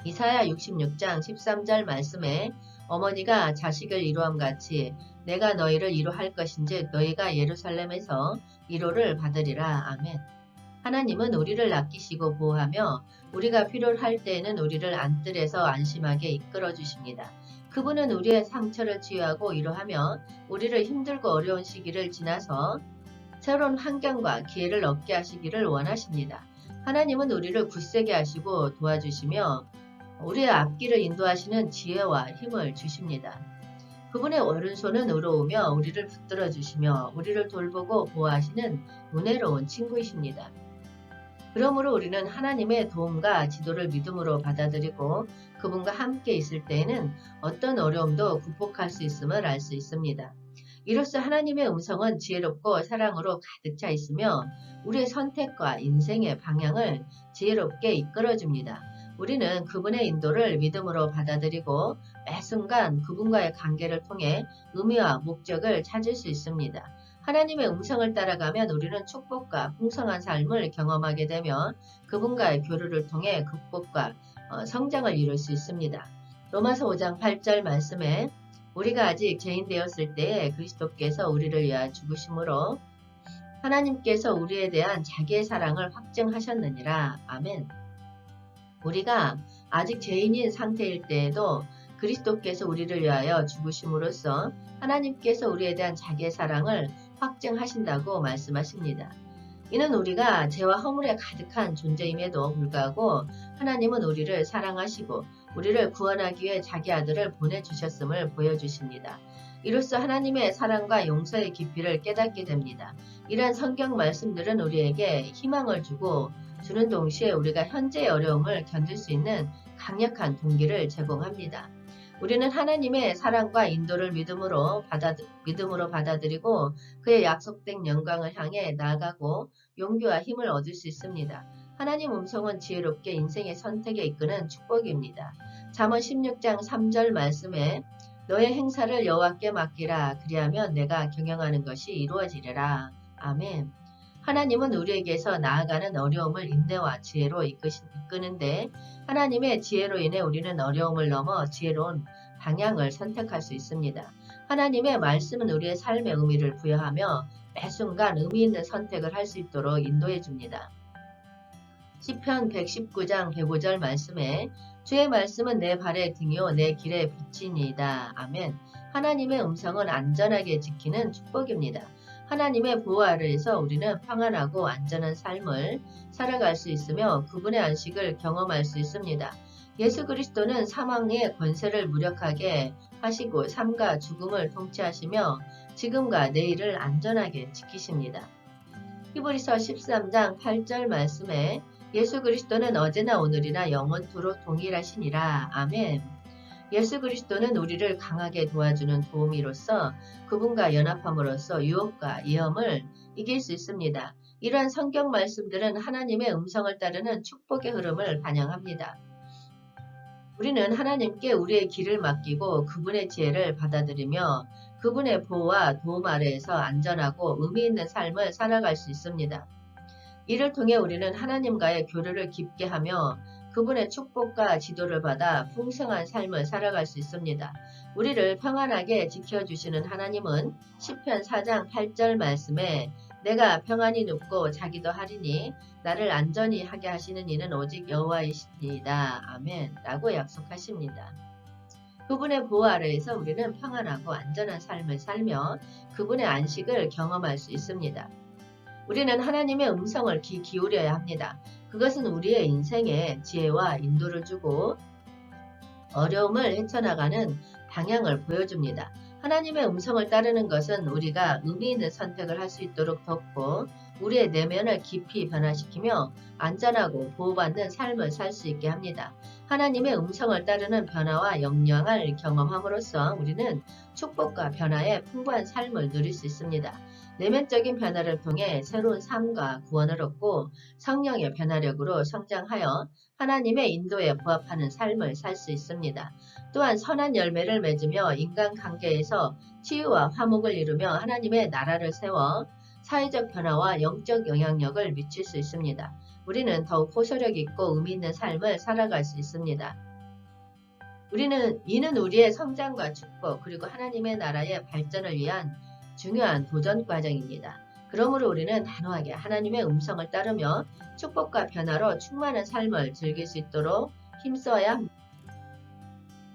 이사야 66장 13절 말씀에 어머니가 자식을 위로함 같이 내가 너희를 위로할 것인즉 너희가 예루살렘에서 위로를 받으리라. 아멘. 하나님은 우리를 아끼시고 보호하며 우리가 필요로 할 때에는 우리를 안뜰에서 안심하게 이끌어 주십니다. 그분은 우리의 상처를 치유하고 위로하며 우리를 힘들고 어려운 시기를 지나서 새로운 환경과 기회를 얻게 하시기를 원하십니다. 하나님은 우리를 굳세게 하시고 도와주시며 우리의 앞길을 인도하시는 지혜와 힘을 주십니다. 그분의 오른손은 의로우며 우리를 붙들어 주시며 우리를 돌보고 보호하시는 은혜로운 친구이십니다. 그러므로 우리는 하나님의 도움과 지도를 믿음으로 받아들이고 그분과 함께 있을 때에는 어떤 어려움도 극복할 수 있음을 알 수 있습니다. 이로써 하나님의 음성은 지혜롭고 사랑으로 가득 차 있으며 우리의 선택과 인생의 방향을 지혜롭게 이끌어줍니다. 우리는 그분의 인도를 믿음으로 받아들이고 매 순간 그분과의 관계를 통해 의미와 목적을 찾을 수 있습니다. 하나님의 음성을 따라가면 우리는 축복과 풍성한 삶을 경험하게 되며 그분과의 교류를 통해 극복과 성장을 이룰 수 있습니다. 로마서 5장 8절 말씀에 우리가 아직 죄인 되었을 때에 그리스도께서 우리를 위하여 죽으심으로 하나님께서 우리에 대한 자기의 사랑을 확증하셨느니라. 아멘. 우리가 아직 죄인인 상태일 때에도 그리스도께서 우리를 위하여 죽으심으로써 하나님께서 우리에 대한 자기의 사랑을 확증하신다고 말씀하십니다. 이는 우리가 죄와 허물에 가득한 존재임에도 불구하고 하나님은 우리를 사랑하시고 우리를 구원하기 위해 자기 아들을 보내주셨음을 보여주십니다. 이로써 하나님의 사랑과 용서의 깊이를 깨닫게 됩니다. 이러한 성경 말씀들은 우리에게 희망을 주는 동시에 우리가 현재의 어려움을 견딜 수 있는 강력한 동기를 제공합니다. 우리는 하나님의 사랑과 인도를 믿음으로 받아들이고 그의 약속된 영광을 향해 나아가고 용기와 힘을 얻을 수 있습니다. 하나님 음성은 지혜롭게 인생의 선택에 이끄는 축복입니다. 잠언 16장 3절 말씀에 너의 행사를 여호와께 맡기라. 그리하면 내가 경영하는 것이 이루어지리라. 아멘. 하나님은 우리에게서 나아가는 어려움을 인내와 지혜로 이끄는데 하나님의 지혜로 인해 우리는 어려움을 넘어 지혜로운 방향을 선택할 수 있습니다. 하나님의 말씀은 우리의 삶의 의미를 부여하며 매 순간 의미 있는 선택을 할 수 있도록 인도해 줍니다. 시편 119장 105절 말씀에 주의 말씀은 내 발의 등이요 내 길의 빛이니이다. 아멘. 하나님의 음성은 안전하게 지키는 축복입니다. 하나님의 보호 아래에서 우리는 평안하고 안전한 삶을 살아갈 수 있으며 그분의 안식을 경험할 수 있습니다. 예수 그리스도는 사망의 권세를 무력하게 하시고 삶과 죽음을 통치하시며 지금과 내일을 안전하게 지키십니다. 히브리서 13장 8절 말씀에 예수 그리스도는 어제나 오늘이나 영원토록 동일하시니라. 아멘. 예수 그리스도는 우리를 강하게 도와주는 도우미로서 그분과 연합함으로써 유혹과 위험을 이길 수 있습니다. 이러한 성경 말씀들은 하나님의 음성을 따르는 축복의 흐름을 반영합니다. 우리는 하나님께 우리의 길을 맡기고 그분의 지혜를 받아들이며 그분의 보호와 도움 아래에서 안전하고 의미 있는 삶을 살아갈 수 있습니다. 이를 통해 우리는 하나님과의 교류를 깊게 하며 그분의 축복과 지도를 받아 풍성한 삶을 살아갈 수 있습니다. 우리를 평안하게 지켜주시는 하나님은 시편 4장 8절 말씀에 내가 평안히 눕고 자기도 하리니 나를 안전히 하게 하시는 이는 오직 여호와이시니이다. 아멘. 라고 약속하십니다. 그분의 보호 아래에서 우리는 평안하고 안전한 삶을 살며 그분의 안식을 경험할 수 있습니다. 우리는 하나님의 음성을 귀 기울여야 합니다. 그것은 우리의 인생에 지혜와 인도를 주고 어려움을 헤쳐나가는 방향을 보여줍니다. 하나님의 음성을 따르는 것은 우리가 의미 있는 선택을 할 수 있도록 돕고 우리의 내면을 깊이 변화시키며 안전하고 보호받는 삶을 살 수 있게 합니다. 하나님의 음성을 따르는 변화와 영향을 경험함으로써 우리는 축복과 변화의 풍부한 삶을 누릴 수 있습니다. 내면적인 변화를 통해 새로운 삶과 구원을 얻고 성령의 변화력으로 성장하여 하나님의 인도에 부합하는 삶을 살 수 있습니다. 또한 선한 열매를 맺으며 인간관계에서 치유와 화목을 이루며 하나님의 나라를 세워 사회적 변화와 영적 영향력을 미칠 수 있습니다. 우리는 더욱 호소력 있고 의미 있는 삶을 살아갈 수 있습니다. 이는 우리의 성장과 축복 그리고 하나님의 나라의 발전을 위한 중요한 도전 과정입니다. 그러므로 우리는 단호하게 하나님의 음성을 따르며 축복과 변화로 충만한 삶을 즐길 수 있도록 힘써야 합니다.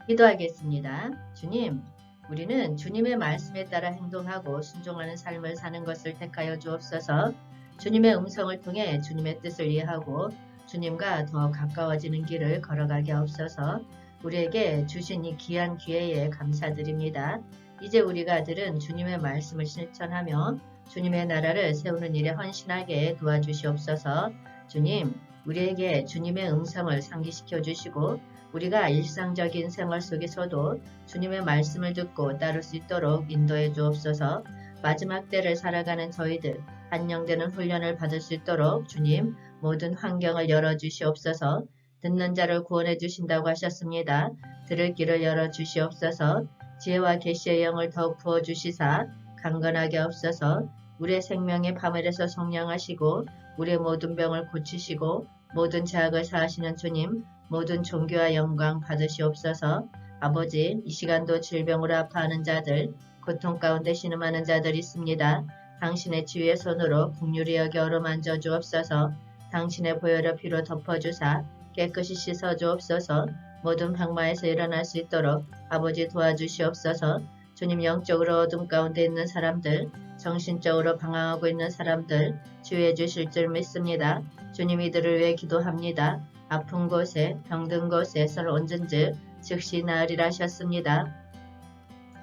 기도하겠습니다. 주님, 우리는 주님의 말씀에 따라 행동하고 순종하는 삶을 사는 것을 택하여 주옵소서. 주님의 음성을 통해 주님의 뜻을 이해하고 주님과 더 가까워지는 길을 걸어가게 하옵소서. 우리에게 주신 이 귀한 기회에 감사드립니다. 이제 우리가 들은 주님의 말씀을 실천하며 주님의 나라를 세우는 일에 헌신하게 도와주시옵소서. 주님, 우리에게 주님의 음성을 상기시켜 주시고 우리가 일상적인 생활 속에서도 주님의 말씀을 듣고 따를 수 있도록 인도해 주옵소서. 마지막 때를 살아가는 저희들 한영되는 훈련을 받을 수 있도록 주님 모든 환경을 열어주시옵소서. 듣는 자를 구원해 주신다고 하셨습니다. 들을 길을 열어주시옵소서. 지혜와 계시의 영을 더욱 부어주시사 강건하게 없어서 우리의 생명의 파멸에서 성령하시고 우리의 모든 병을 고치시고 모든 죄악을 사하시는 주님 모든 존귀와 영광 받으시옵소서. 아버지 이 시간도 질병으로 아파하는 자들 고통 가운데 신음하는 자들이 있습니다. 당신의 지위의 손으로 긍휼히 여겨 어루만져 주옵소서. 당신의 보혈의 피로 덮어주사 깨끗이 씻어 주옵소서. 모든 병마에서 일어날 수 있도록 아버지 도와주시옵소서. 주님 영적으로 어둠 가운데 있는 사람들, 정신적으로 방황하고 있는 사람들 치유해 주실 줄 믿습니다. 주님 이들을 위해 기도합니다. 아픈 곳에 병든 곳에서 온전즉 즉시 나으리라 하셨습니다.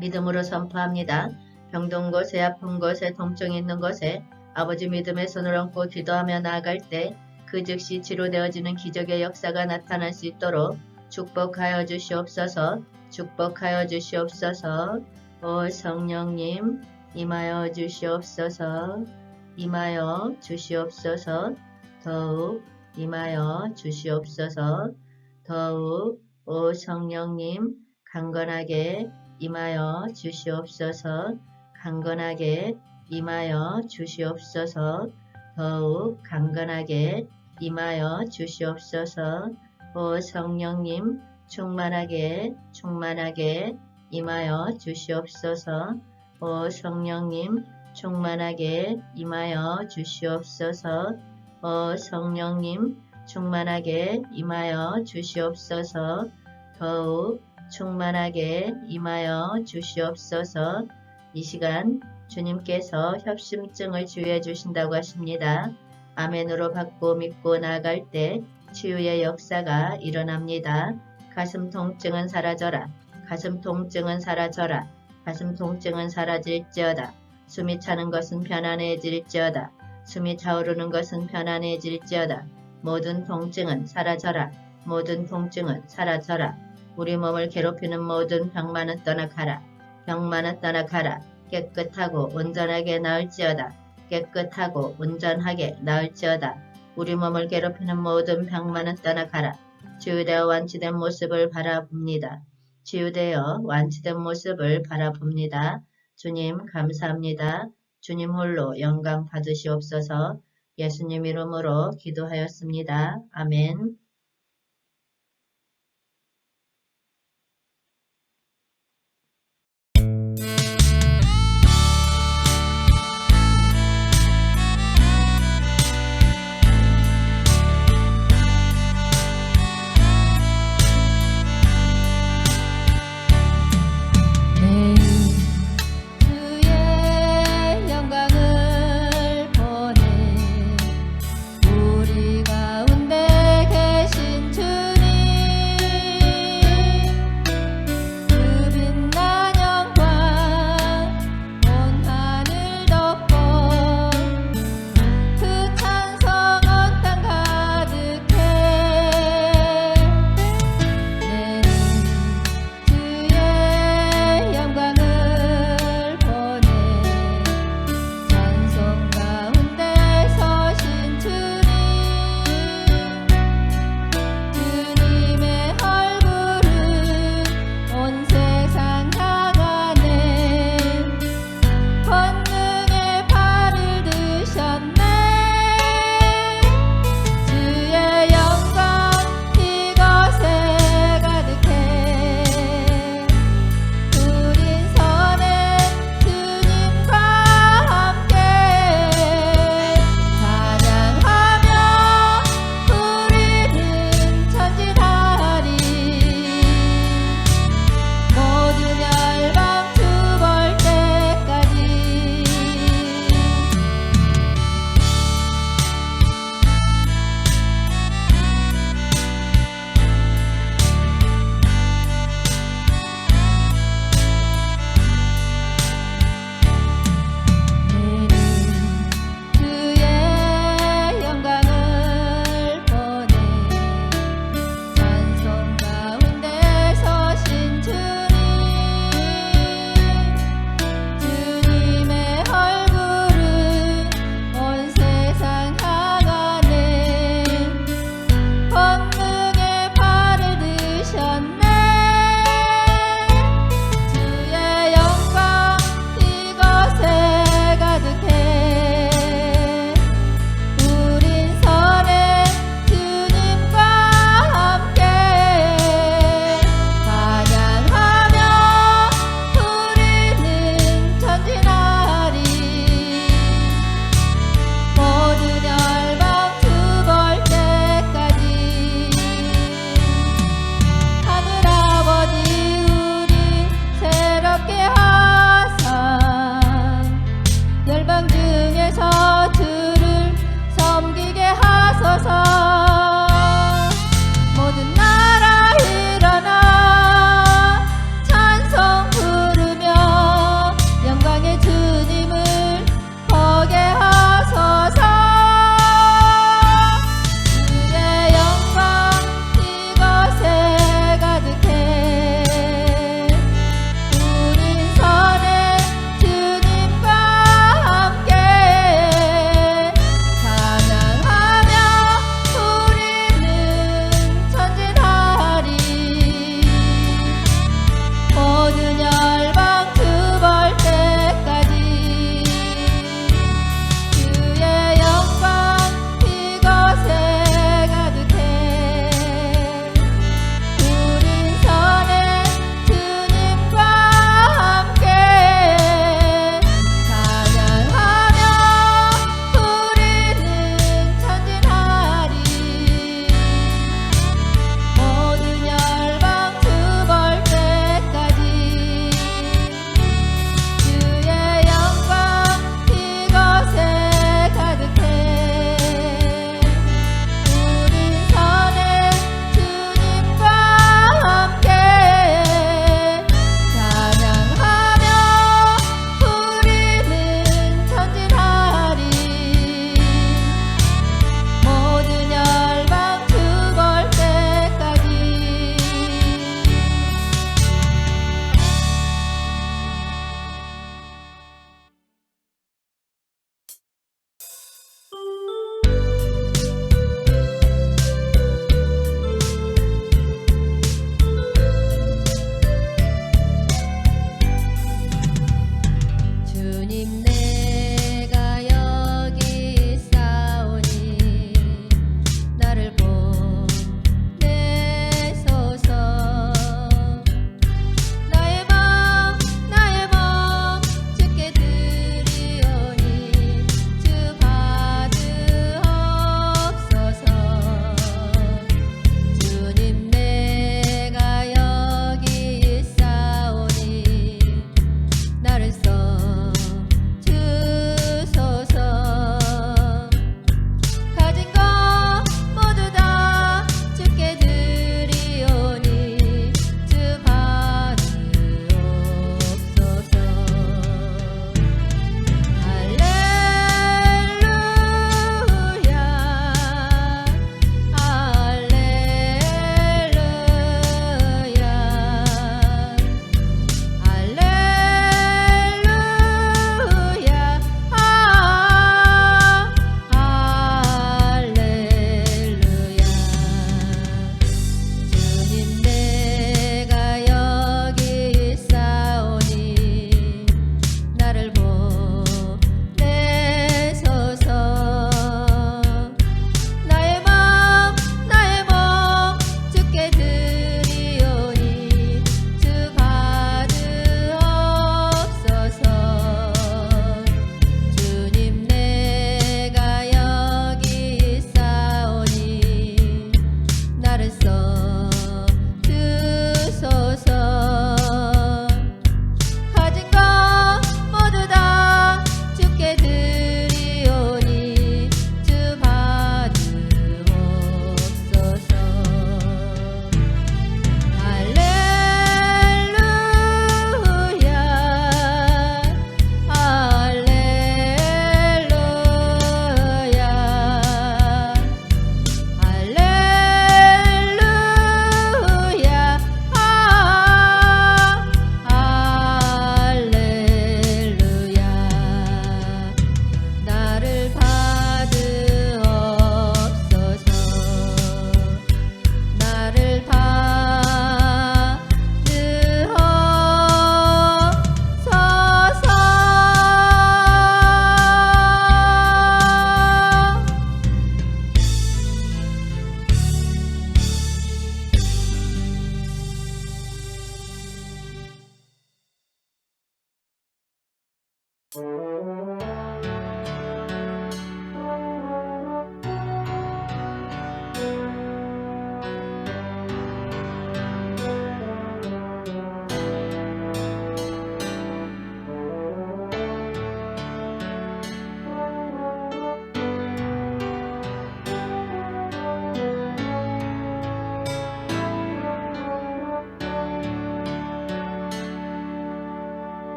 믿음으로 선포합니다. 병든 곳에 아픈 곳에 통증이 있는 곳에 아버지 믿음의 손을 얹고 기도하며 나아갈 때 그 즉시 치료되어지는 기적의 역사가 나타날 수 있도록 축복하여 주시옵소서. 축복하여 주시옵소서. 오 성령님 임하여 주시옵소서. 임하여 주시옵소서. 더욱 임하여 주시옵소서. 더욱 오 성령님 강건하게 임하여 주시옵소서. 강건하게 임하여 주시옵소서. 더욱 강건하게 임하여 주시옵소서. 오 성령님 충만하게 임하여 주시옵소서. 오 성령님 충만하게 임하여 주시옵소서. 오 성령님 충만하게 임하여 주시옵소서. 더욱 충만하게 임하여 주시옵소서. 이 시간 주님께서 협심증을 치유해 주신다고 하십니다. 아멘으로 받고 믿고 나아갈 때 치유의 역사가 일어납니다. 가슴 통증은 사라져라. 가슴 통증은 사라져라. 가슴 통증은 사라질지어다. 숨이 차는 것은 편안해질지어다. 숨이 차오르는 것은 편안해질지어다. 모든 통증은 사라져라. 모든 통증은 사라져라. 우리 몸을 괴롭히는 모든 병만은 떠나가라. 병만은 떠나가라. 깨끗하고 온전하게 나을지어다. 깨끗하고 온전하게 나을지어다. 우리 몸을 괴롭히는 모든 병만은 떠나가라. 치유되어 완치된 모습을 바라봅니다. 치유되어 완치된 모습을 바라봅니다. 주님 감사합니다. 주님 홀로 영광 받으시옵소서. 예수님 이름으로 기도하였습니다. 아멘. 주의 영광을 보내 우리 가운데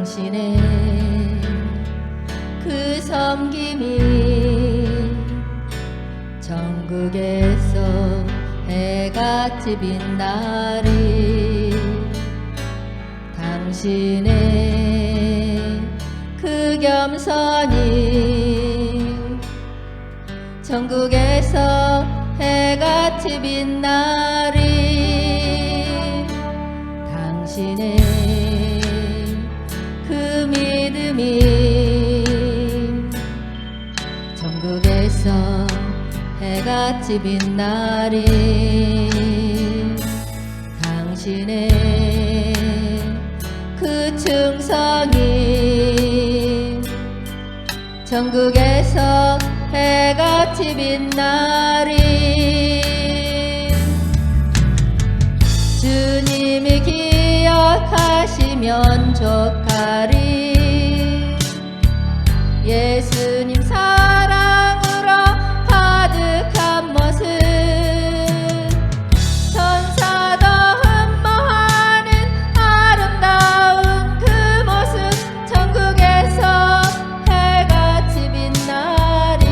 당신의 그 섬김이 전국에서 해같이 빛나리. 당신의 그 겸손이 전국에서 해같이 빛나리. 당신의 그 믿음이 전국에서 해같이 빛나리. 당신의 그 충성이 전국에서 해같이 빛나리. 주님이 기억하시면 족하리. 예수님 사랑으로 가득한 모습, 천사도 흠모하는 아름다운 그 모습, 전국에서 해같이 빛나리.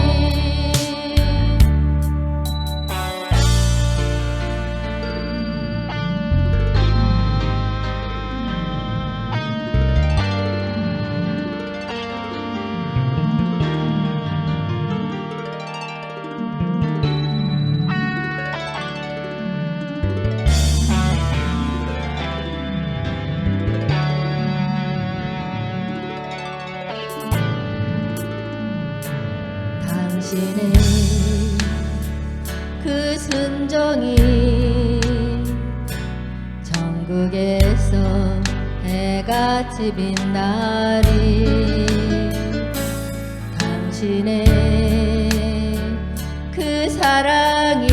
당신의 그 순종이 전국에서 해같이 빛나리. 당신의 그 사랑이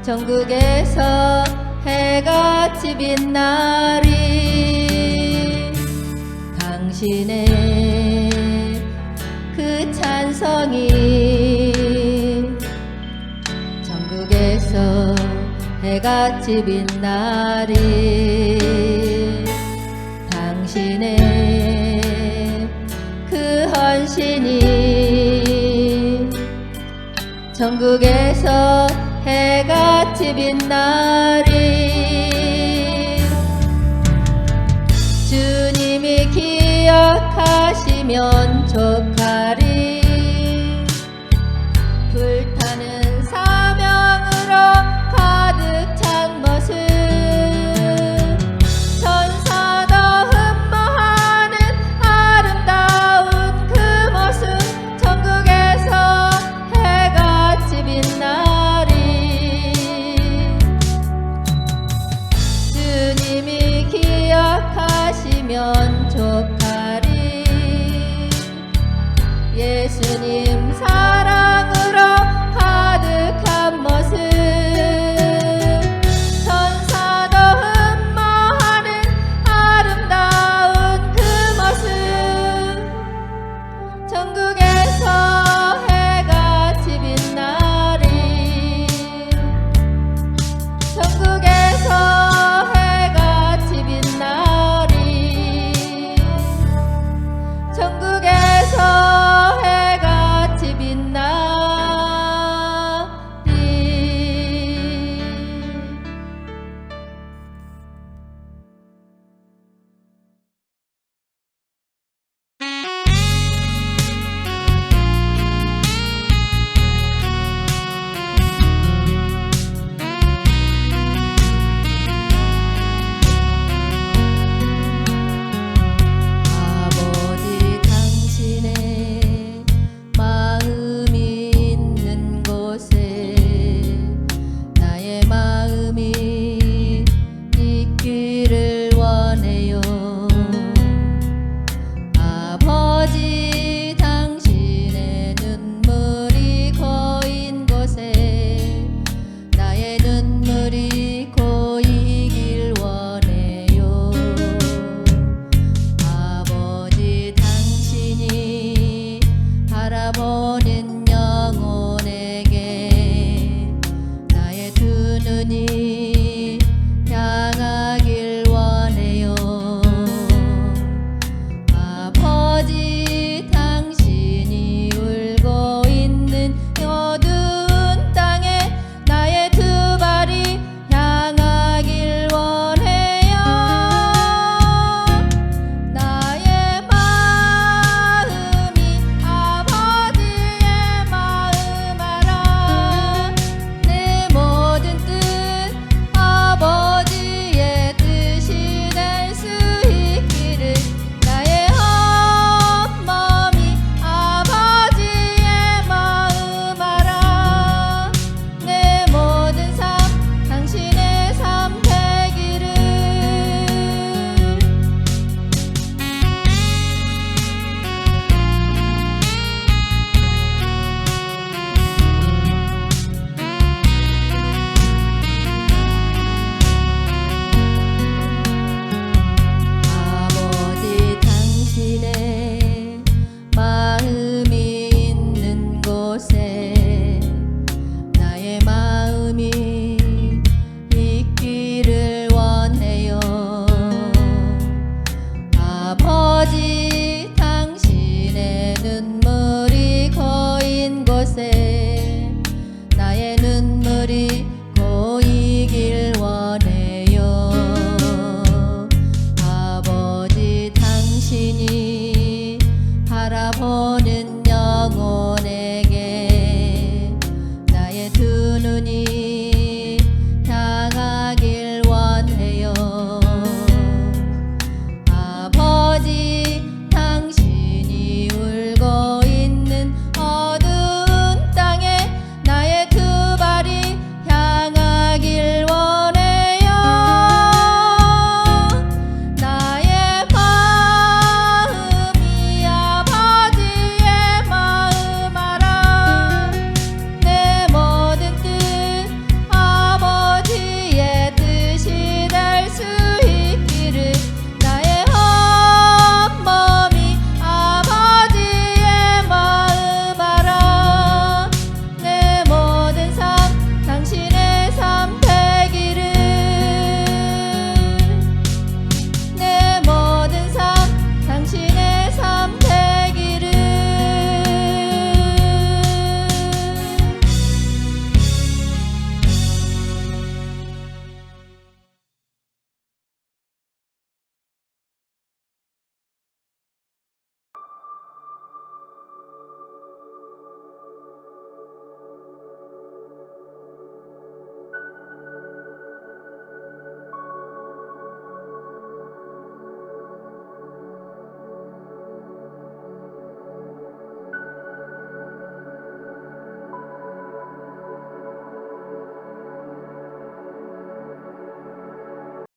전국에서 해같이 빛나리. 당신의 그 찬송이 전국에서 해같이 빛나리. 당신의 그 헌신이 전국에서 해같이 빛나리. 주님이 기억하시면 족하리. 불타는 사명으로 가득 찬 모습, 천사도 흠모하는 아름다운 그 모습, 전국에서 해같이 빛나리. 주님이 기억하시면 족하리. 주님